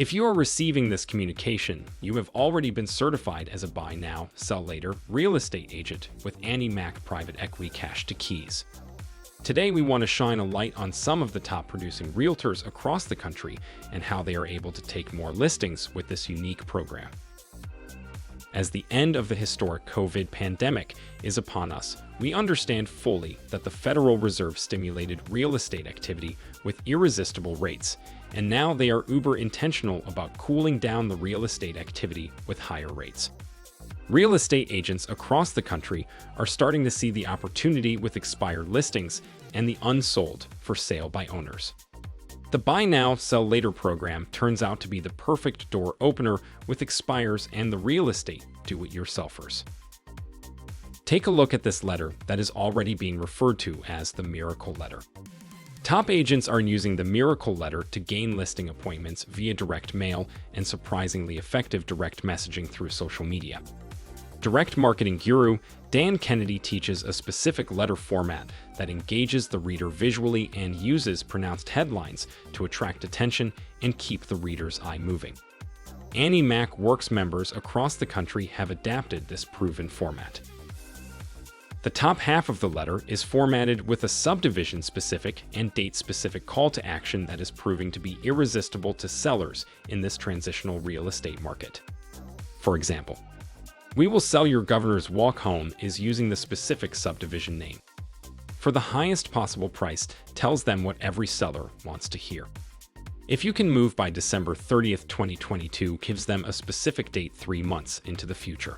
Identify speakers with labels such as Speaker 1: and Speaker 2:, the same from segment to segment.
Speaker 1: If you are receiving this communication, you have already been certified as a buy now, sell later real estate agent with Annie Mac Private Equity Cash to Keys. Today, we want to shine a light on some of the top producing realtors across the country and how they are able to take more listings with this unique program. As the end of the historic COVID pandemic is upon us, we understand fully that the Federal Reserve stimulated real estate activity with irresistible rates, and now they are uber intentional about cooling down the real estate activity with higher rates. Real estate agents across the country are starting to see the opportunity with expired listings and the unsold for sale by owners. The Buy Now, Sell Later program turns out to be the perfect door opener with expires and the real estate do-it-yourselfers. Take a look at this letter that is already being referred to as the Miracle Letter. Top agents are using the Miracle Letter to gain listing appointments via direct mail and surprisingly effective direct messaging through social media. Direct marketing guru Dan Kennedy teaches a specific letter format that engages the reader visually and uses pronounced headlines to attract attention and keep the reader's eye moving. Annie Mac Works members across the country have adapted this proven format. The top half of the letter is formatted with a subdivision-specific and date-specific call to action that is proving to be irresistible to sellers in this transitional real estate market. For example, "We will sell your governor's walk home" is using the specific subdivision name. For the highest possible price tells them what every seller wants to hear. "If you can move by December 30th, 2022 gives them a specific date 3 months into the future.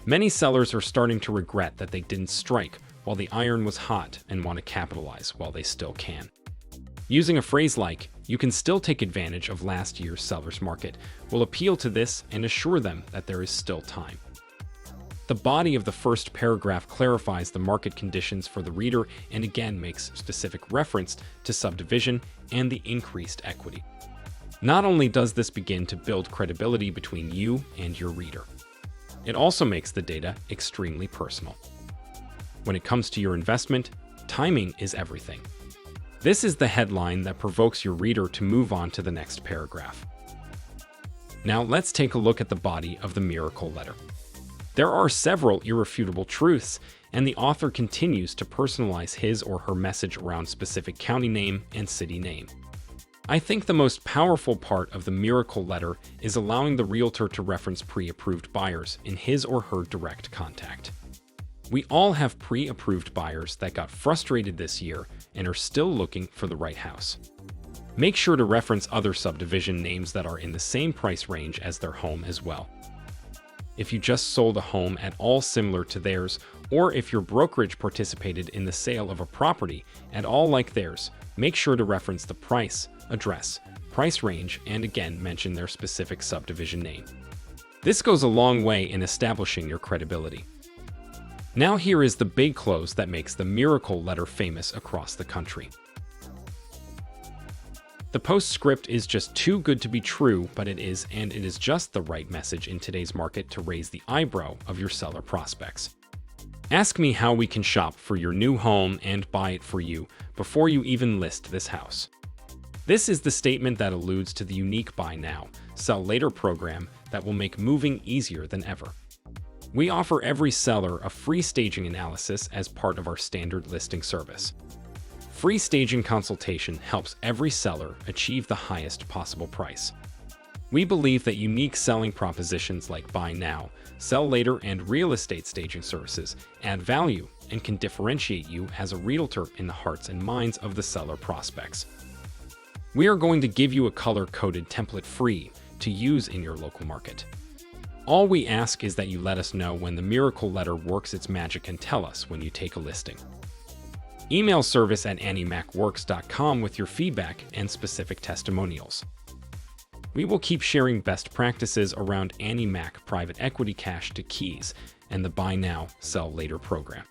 Speaker 1: Many sellers are starting to regret that they didn't strike while the iron was hot and want to capitalize while they still can. Using a phrase like, "You can still take advantage of last year's seller's market" will appeal to this and assure them that there is still time. The body of the first paragraph clarifies the market conditions for the reader and again makes specific reference to subdivision and the increased equity. Not only does this begin to build credibility between you and your reader, it also makes the data extremely personal. When it comes to your investment, timing is everything. This is the headline that provokes your reader to move on to the next paragraph. Now let's take a look at the body of the Miracle Letter. There are several irrefutable truths, and the author continues to personalize his or her message around specific county name and city name. I think the most powerful part of the Miracle Letter is allowing the realtor to reference pre-approved buyers in his or her direct contact. We all have pre-approved buyers that got frustrated this year and are still looking for the right house. Make sure to reference other subdivision names that are in the same price range as their home as well. If you just sold a home at all similar to theirs, or if your brokerage participated in the sale of a property at all like theirs, make sure to reference the price, address, price range, and again mention their specific subdivision name. This goes a long way in establishing your credibility. Now here is the big close that makes the Miracle Letter famous across the country. The postscript is just too good to be true, but it is, and it is just the right message in today's market to raise the eyebrow of your seller prospects. Ask me how we can shop for your new home and buy it for you before you even list this house. This is the statement that alludes to the unique Buy Now, Sell Later program that will make moving easier than ever. We offer every seller a free staging analysis as part of our standard listing service. Free staging consultation helps every seller achieve the highest possible price. We believe that unique selling propositions like Buy Now, Sell Later, and real estate staging services add value and can differentiate you as a realtor in the hearts and minds of the seller prospects. We are going to give you a color-coded template free to use in your local market. All we ask is that you let us know when the Miracle Letter works its magic and tell us when you take a listing. Email service@anniemacworks.com with your feedback and specific testimonials. We will keep sharing best practices around Annie Mac Private Equity Cash to Keys and the Buy Now, Sell Later program.